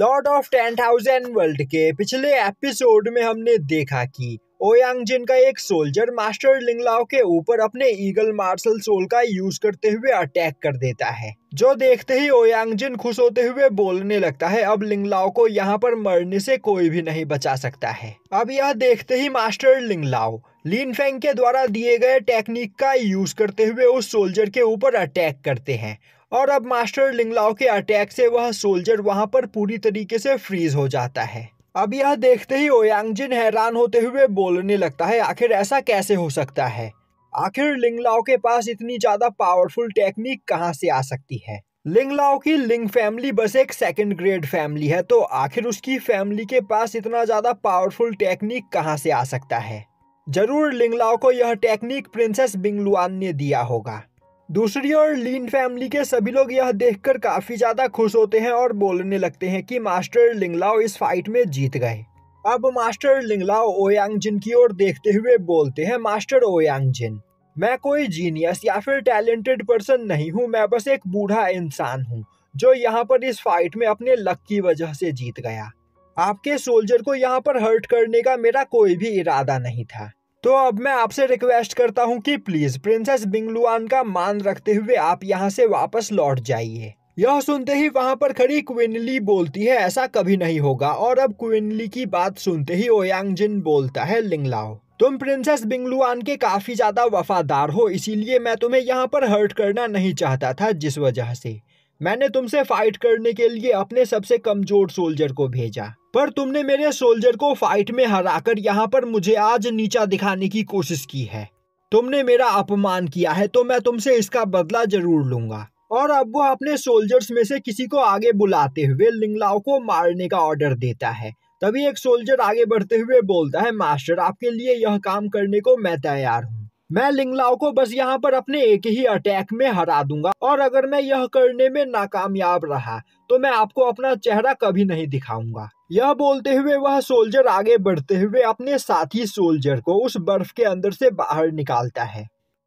Lord of 10,000 world के पिछले episode में हमने देखा कि ओयांग जिन का एक सोल्जर मास्टर लिंगलाओ के ऊपर अपने ईगल मार्शल सोल का यूज करते हुए अटैक कर देता है, जो देखते ही ओयांग जिन खुश होते हुए बोलने लगता है अब लिंगलाओ को यहाँ पर मरने से कोई भी नहीं बचा सकता है। अब यह देखते ही मास्टर लिंगलाओ लिन फेंग के द्वारा दिए गए टेक्निक का यूज करते हुए उस सोल्जर के ऊपर अटैक करते हैं और अब मास्टर लिंगलाओ के अटैक से वह सोल्जर वहां पर पूरी तरीके से फ्रीज हो जाता है। अब यह देखते ही ओयांग जिन हैरान होते हुए बोलने लगता है आखिर ऐसा कैसे हो सकता है, आखिर लिंगलाओ के पास इतनी ज्यादा पावरफुल टेक्निक कहां से आ सकती है। लिंगलाओ की लिंग फैमिली बस एक सेकंड ग्रेड फैमिली है, तो आखिर उसकी फैमिली के पास इतना ज्यादा पावरफुल टेक्निक कहां से आ सकता है। जरूर लिंगलाओ को यह टेक्निक प्रिंसेस बिंगलुआन ने दिया होगा। दूसरी ओर लीन फैमिली के सभी लोग यह देखकर काफी ज्यादा खुश होते हैं और बोलने लगते हैं कि मास्टर लिंगलाओ इस फाइट में जीत गए। अब मास्टर लिंगलाओ ओयांग जिन की ओर देखते हुए बोलते हैं मास्टर ओयांग जिन, मैं कोई जीनियस या फिर टैलेंटेड पर्सन नहीं हूँ, मैं बस एक बूढ़ा इंसान हूँ जो यहाँ पर इस फाइट में अपने लक की वजह से जीत गया। आपके सोल्जर को यहाँ पर हर्ट करने का मेरा कोई भी इरादा नहीं था, तो अब मैं आपसे रिक्वेस्ट करता हूँ कि प्लीज प्रिंसेस बिंगलुआन का मान रखते हुए आप यहाँ से वापस लौट जाइए। यह सुनते ही वहां पर खड़ी क्विनली बोलती है ऐसा कभी नहीं होगा, और अब क्विनली की बात सुनते ही ओयांग जिन बोलता है लिंगलाओ तुम प्रिंसेस बिंगलुआन के काफी ज्यादा वफादार हो, इसीलिए मैं तुम्हें यहाँ पर हर्ट करना नहीं चाहता था, जिस वजह से मैंने तुमसे फाइट करने के लिए अपने सबसे कमजोर सोल्जर को भेजा, पर तुमने मेरे सोल्जर को फाइट में हराकर यहाँ पर मुझे आज नीचा दिखाने की कोशिश की है। तुमने मेरा अपमान किया है, तो मैं तुमसे इसका बदला जरूर लूंगा। और अब वो अपने सोल्जर्स में से किसी को आगे बुलाते हुए लिंगलाओ को मारने का ऑर्डर देता है। तभी एक सोल्जर आगे बढ़ते हुए बोलता है मास्टर आपके लिए यह काम करने को मैं तैयार हूँ, मैं लिंगलाओ को बस यहाँ पर अपने एक ही अटैक में हरा दूंगा, और अगर मैं यह करने में नाकामयाब रहा तो मैं आपको अपना चेहरा कभी नहीं दिखाऊंगा। यह बोलते हुए वह सोल्जर आगे बढ़ते हुए अपने साथी सोल्जर को उस बर्फ के अंदर से बाहर निकालता है,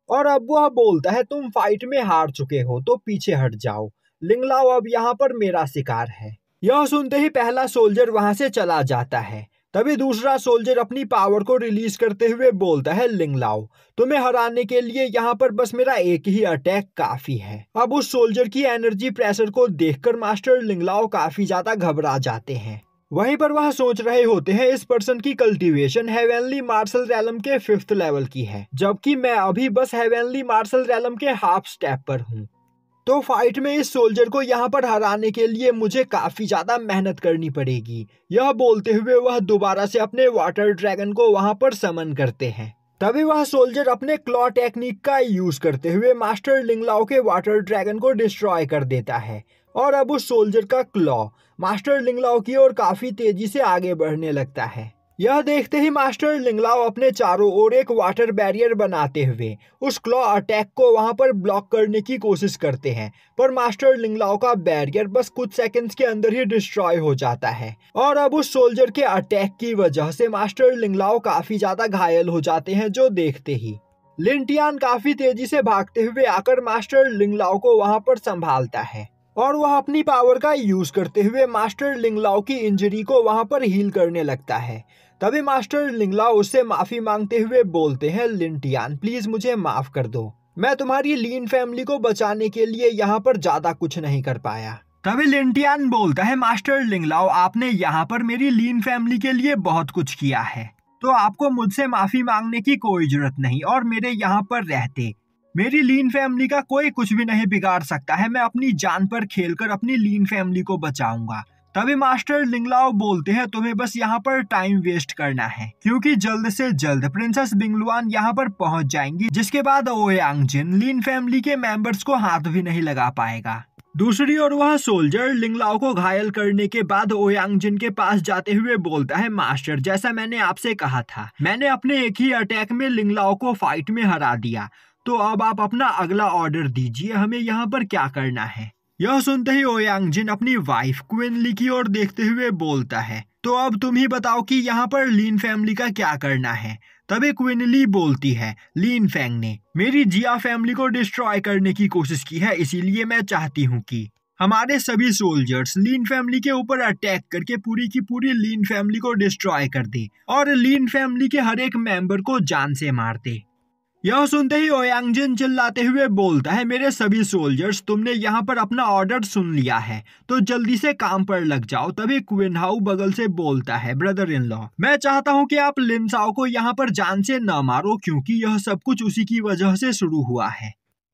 और अब वह बोलता है तुम फाइट में हार चुके हो तो पीछे हट जाओ, लिंगलाओ अब यहाँ पर मेरा शिकार है। यह सुनते ही पहला सोल्जर वहां से चला जाता है। तभी दूसरा सोल्जर अपनी पावर को रिलीज करते हुए बोलता है लिंगलाओ तुम्हें हराने के लिए यहाँ पर बस मेरा एक ही अटैक काफी है। अब उस सोल्जर की एनर्जी प्रेशर को देखकर मास्टर लिंगलाओ काफी ज्यादा घबरा जाते हैं। वहीं पर वह सोच रहे होते हैं इस पर्सन की कल्टीवेशन हेवनली मार्शल रैलम के 5th लेवल की है, जबकि मैं अभी बस हेवनली मार्शल रैलम के हाफ स्टेप पर हूँ, तो फाइट में इस सोल्जर को यहाँ पर हराने के लिए मुझे काफी ज्यादा मेहनत करनी पड़ेगी। यह बोलते हुए वह दोबारा से अपने वाटर ड्रैगन को वहां पर समन करते हैं। तभी वह सोल्जर अपने क्लॉ टेक्निक का यूज करते हुए मास्टर लिंगलाओ के वाटर ड्रैगन को डिस्ट्रॉय कर देता है, और अब उस सोल्जर का क्लॉ मास्टर लिंगलाओ की ओर काफी तेजी से आगे बढ़ने लगता है। यह देखते ही मास्टर लिंगलाओ अपने चारों ओर एक वाटर बैरियर बनाते हुए उस क्लॉ अटैक को वहां पर ब्लॉक करने की कोशिश करते हैं, पर मास्टर लिंगलाओ का बैरियर बस कुछ सेकंड्स के अंदर ही डिस्ट्रॉय हो जाता है, और अब उस सोल्जर के अटैक की वजह से मास्टर लिंगलाओ काफी ज्यादा घायल हो जाते हैं, जो देखते ही लिन टियान काफी तेजी से भागते हुए आकर मास्टर लिंगलाओ को वहां पर संभालता है, और वह अपनी पावर का यूज करते हुए मास्टर लिंगलाओ की इंजरी को वहां पर हील करने लगता है। तभी मास्टर लिंगलाओ उससे माफी मांगते हुए बोलते हैं लिन टियान प्लीज मुझे माफ कर दो, मैं तुम्हारी लीन फैमिली को बचाने के लिए यहाँ पर ज्यादा कुछ नहीं कर पाया। तभी लिन टियान बोलता है मास्टर लिंगलाओ आपने यहाँ पर मेरी लीन फैमिली के लिए बहुत कुछ किया है, तो आपको मुझसे माफी मांगने की कोई जरूरत नहीं, और मेरे यहाँ पर रहते मेरी लीन फैमिली का कोई कुछ भी नहीं बिगाड़ सकता है, मैं अपनी जान पर खेलकर अपनी लीन फैमिली को बचाऊंगा। तभी मास्टर लिंगलाओ बोलते हैं तुम्हें बस यहाँ पर टाइम वेस्ट करना है, क्योंकि जल्द से जल्द प्रिंसेस बिंगलुआन यहाँ पर पहुंच जाएंगी, जिसके बाद ओयांग जिन लीन फैमिली के मेंबर्स को हाथ भी नहीं लगा पाएगा। दूसरी ओर वह सोल्जर लिंगलाओ को घायल करने के बाद ओयांग जिन के पास जाते हुए बोलता है मास्टर जैसा मैंने आपसे कहा था, मैंने अपने एक ही अटैक में लिंगलाओ को फाइट में हरा दिया, तो अब आप अपना अगला ऑर्डर दीजिए, हमें यहाँ पर क्या करना है। यह सुनते ही ओयांग जिन अपनी वाइफ क्विनली की ओर देखते हुए बोलता है तो अब तुम ही बताओ कि यहाँ पर लीन फैमिली का क्या करना है। तभी क्विनली बोलती है लीन फेंग ने मेरी जिया फैमिली को डिस्ट्रॉय करने की कोशिश की है, इसीलिए मैं चाहती हूँ कि हमारे सभी सोल्जर्स लीन फैमिली के ऊपर अटैक करके पूरी की पूरी लीन फैमिली को डिस्ट्रॉय कर दे और लीन फैमिली के हर एक मेंबर को जान से मार दे। यह सुनते ही ओयांग जिन चिल्लाते हुए बोलता है, मेरे सभी सोल्जर्स, तुमने यहाँ पर अपना ऑर्डर सुन लिया है तो जल्दी से काम पर लग जाओ। तभी क्विन हाउ बगल से बोलता है, ब्रदर इन लॉ, मैं चाहता हूँ कि आप लिन साओ को यहाँ पर जान से न मारो क्योंकि यह सब कुछ उसी की वजह से शुरू हुआ है,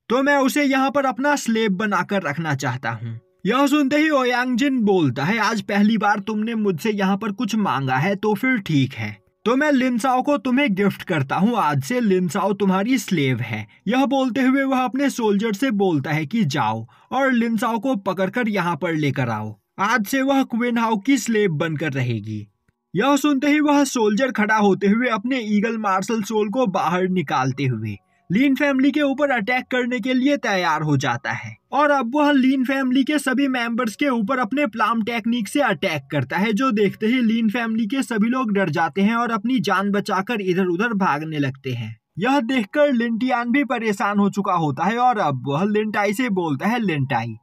तो मैं उसे यहाँ पर अपना स्लेव बनाकर रखना चाहता हूँ। यह सुनते ही ओयांग जिन बोलता है, आज पहली बार तुमने मुझसे यहाँ पर कुछ मांगा है तो फिर ठीक है, तो मैं लिन साओ को तुम्हें गिफ्ट करता हूँ। आज से लिन साओ तुम्हारी स्लेव है। यह बोलते हुए वह अपने सोल्जर से बोलता है कि जाओ और लिन साओ को पकड़कर यहाँ पर लेकर आओ। आज से वह क्विन हाउ की स्लेव बनकर रहेगी। यह सुनते ही वह सोल्जर खड़ा होते हुए अपने ईगल मार्शल सोल को बाहर निकालते हुए लीन फैमिली के ऊपर अटैक करने के लिए तैयार हो जाता है और अब वह लीन फैमिली के सभी मेंबर्स के ऊपर अपने प्लाम टेक्निक से अटैक करता है, जो देखते ही लीन फैमिली के सभी लोग डर जाते हैं और अपनी जान बचाकर इधर उधर भागने लगते हैं। यह देखकर लिन टियान भी परेशान हो चुका होता है और अब वह लिन टाई से बोलता है, लिन टाई,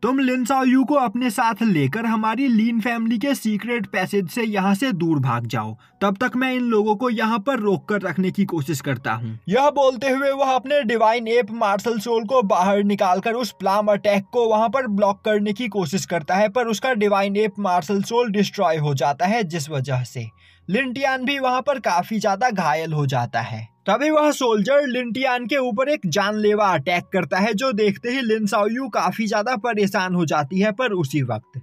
तुम लिन साओ यू को अपने साथ लेकर हमारी लीन फैमिली के सीक्रेट पैसेज से यहाँ से दूर भाग जाओ, तब तक मैं इन लोगों को यहाँ पर रोक कर रखने की कोशिश करता हूँ। यह बोलते हुए वह अपने डिवाइन एप मार्शल सोल को बाहर निकालकर उस प्लाम अटैक को वहाँ पर ब्लॉक करने की कोशिश करता है, पर उसका divine ape martial soul destroy हो जाता है, जिस वजह से लिन टियान भी वहाँ पर काफी ज्यादा घायल हो जाता है। तभी वह सोल्जर लिन टियान के ऊपर एक जानलेवा अटैक करता है, जो देखते ही लिन साओ यू काफी ज्यादा परेशान हो जाती है। पर उसी वक्त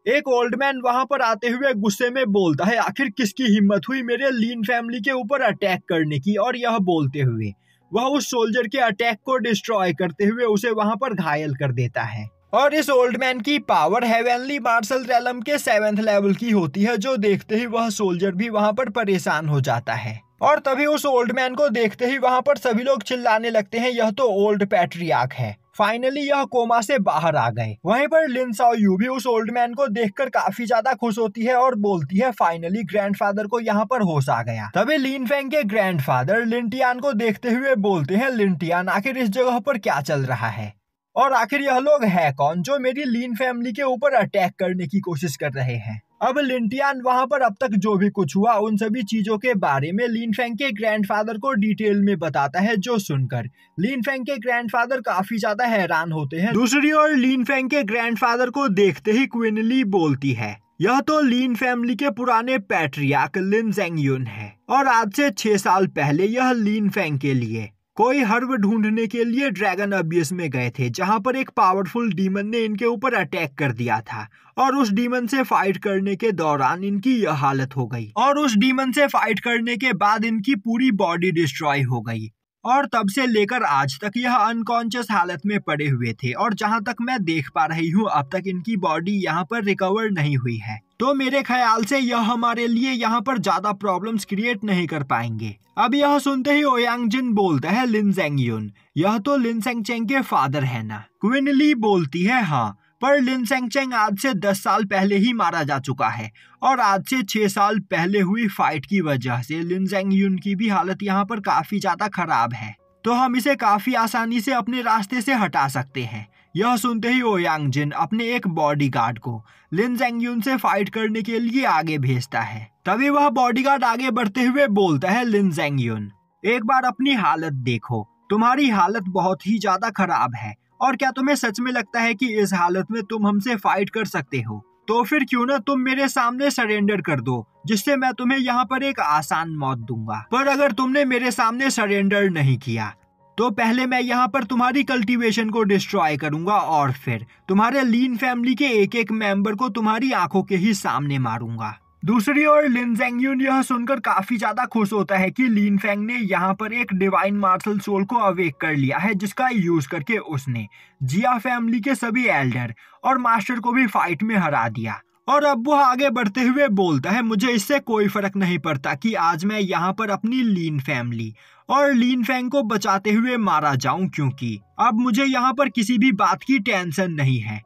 एक ओल्ड मैन वहां पर आते हुए गुस्से में बोलता है, आखिर किसकी हिम्मत हुई मेरे लीन फैमिली के ऊपर अटैक करने की। और यह बोलते हुए वह उस सोल्जर के अटैक को डिस्ट्रॉय करते हुए उसे वहां पर घायल कर देता है। और इस ओल्ड मैन की पावर हेवनली मार्शल रेलम के 7th लेवल की होती है, जो देखते ही वह सोल्जर भी वहां पर परेशान हो जाता है। और तभी उस ओल्ड मैन को देखते ही वहां पर सभी लोग चिल्लाने लगते हैं, यह तो ओल्ड पैट्रियार्क है, फाइनली यह कोमा से बाहर आ गए। वहीं पर लिन साओ यू भी उस ओल्ड मैन को देखकर काफी ज्यादा खुश होती है और बोलती है, फाइनली ग्रैंडफादर को यहाँ पर होश आ गया। तभी लीन फेंग के ग्रैंडफादर लिन टियान को देखते हुए बोलते हैं, लिन टियान, आखिर इस जगह पर क्या चल रहा है और आखिर यह लोग है कौन जो मेरी लीन फैमिली के ऊपर अटैक करने की कोशिश कर रहे हैं। अब लिन टियान वहां पर अब तक जो भी कुछ हुआ उन सभी चीजों के बारे में लीन फेंग के ग्रैंडफादर को डिटेल में बताता है, जो सुनकर लीन फेंग के ग्रैंडफादर काफी ज्यादा हैरान होते हैं। दूसरी ओर लीन फेंग के ग्रैंडफादर को देखते ही क्वीन ली बोलती है, यह तो लीन फैमिली के पुराने पैट्रियार्क लिन ज़ेंगयुन है और आज से 6 साल पहले यह लीन फेंग के लिए कोई हर्ब ढूंढने के लिए ड्रैगन अबियस में गए थे, जहां पर एक पावरफुल डीमन ने इनके ऊपर अटैक कर दिया था और उस डीमन से फाइट करने के दौरान इनकी यह हालत हो गई और उस डीमन से फाइट करने के बाद इनकी पूरी बॉडी डिस्ट्रॉय हो गई और तब से लेकर आज तक यह अनकॉन्शियस हालत में पड़े हुए थे और जहां तक मैं देख पा रही हूँ अब तक इनकी बॉडी यहाँ पर रिकवर नहीं हुई है, तो मेरे ख्याल से यह हमारे लिए यहाँ पर ज्यादा प्रॉब्लम्स क्रिएट नहीं कर पाएंगे। अब यह सुनते ही ओयांग जिन बोलता है, लिन ज़ेंगयुन, यह तो लिन सेंगचेंग के फादर है ना। क्वीन ली बोलती है, हाँ, पर लिन सेंगचेंग आज से 10 साल पहले ही मारा जा चुका है और आज से 6 साल पहले हुई फाइट की वजह से लिन ज़ेंगयुन की भी हालत यहाँ पर काफी ज्यादा खराब है, तो हम इसे काफी आसानी से अपने रास्ते से हटा सकते हैं। यह सुनते ही ओयांग जिन अपने एक बॉडीगार्ड को लिन ज़ेंगयुन से फाइट करने के लिए आगे भेजता है। तभी वह बॉडीगार्ड आगे बढ़ते हुए बोलता है, लिन ज़ेंगयुन, एक बार अपनी हालत देखो, तुम्हारी हालत बहुत ही ज्यादा खराब है और क्या तुम्हें सच में लगता है कि इस हालत में तुम हमसे फाइट कर सकते हो? तो फिर क्यों ना तुम मेरे सामने सरेंडर कर दो, जिससे मैं तुम्हें यहाँ पर एक आसान मौत दूंगा। पर अगर तुमने मेरे सामने सरेंडर नहीं किया तो पहले मैं यहाँ पर तुम्हारी कल्टीवेशन को डिस्ट्रॉय करूंगा और फिर तुम्हारे लीन फैमिली के एक एक मेंबर को तुम्हारी आंखों के ही सामने मारूंगा। दूसरी ओर लिन ज़ेंगयुन यह सुनकर काफी ज्यादा खुश होता है कि लिन फेंग ने यहाँ पर एक डिवाइन मार्शल सोल को अवेक कर लिया है, जिसका यूज करके उसने जिया फैमिली के सभी एल्डर और मास्टर को भी फाइट में हरा दिया। और अब वह आगे बढ़ते हुए बोलता है, मुझे इससे कोई फर्क नहीं पड़ता कि आज मैं यहाँ पर अपनी लीन फैमिली और लिन फेंग को बचाते हुए मारा जाऊं, क्योंकि अब मुझे यहाँ पर किसी भी बात की टेंशन नहीं है।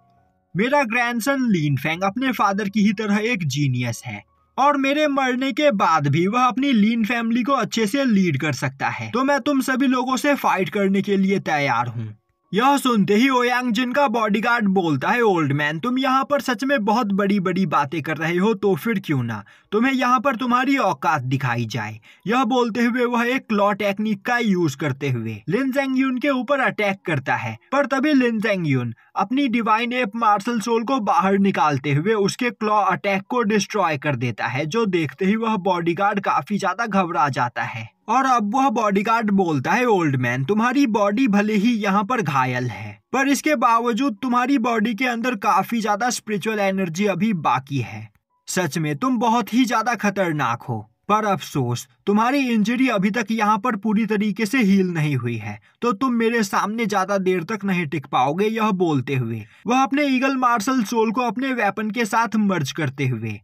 मेरा ग्रैंडसन लिन फेंग अपने फादर की ही तरह एक जीनियस है और मेरे मरने के बाद भी वह अपनी लीन फैमिली को अच्छे से लीड कर सकता है, तो मैं तुम सभी लोगों से फाइट करने के लिए तैयार हूँ। यह सुनते ही ओयांग जिन का बॉडीगार्ड बोलता है, ओल्ड मैन तुम यहाँ पर सच में बहुत बड़ी बड़ी बातें कर रहे हो, तो फिर क्यों ना तुम्हें यहाँ पर तुम्हारी औकात दिखाई जाए। यह बोलते हुए वह एक क्लॉ टेक्निक का यूज करते हुए लिन ज़ेंगयुन के ऊपर अटैक करता है, पर तभी लिन ज़ेंगयुन अपनी डिवाइन एप मार्शल सोल को बाहर निकालते हुए उसके क्लॉ अटैक को डिस्ट्रॉय कर देता है, जो देखते ही वह बॉडीगार्ड काफी ज्यादा घबरा जाता है। और अब वह बॉडीगार्ड बोलता है, ओल्ड मैन तुम्हारी बॉडी भले ही यहाँ पर घायल है, पर इसके बावजूद तुम्हारी बॉडी के अंदर काफी ज्यादा स्पिरिचुअल एनर्जी अभी बाकी है। सच में तुम बहुत ही ज्यादा खतरनाक हो, पर अफसोस तुम्हारी इंजरी अभी तक यहाँ पर पूरी तरीके से हील नहीं हुई है, तो तुम मेरे सामने ज्यादा देर तक नहीं टिक पाओगे। यह बोलते हुए वह अपने ईगल मार्शल सोल को अपने वेपन के साथ मर्ज करते हुए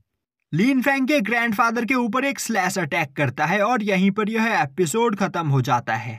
लिन फैंग के ग्रैंडफादर के ऊपर एक स्लैश अटैक करता है और यहीं पर यह एपिसोड खत्म हो जाता है।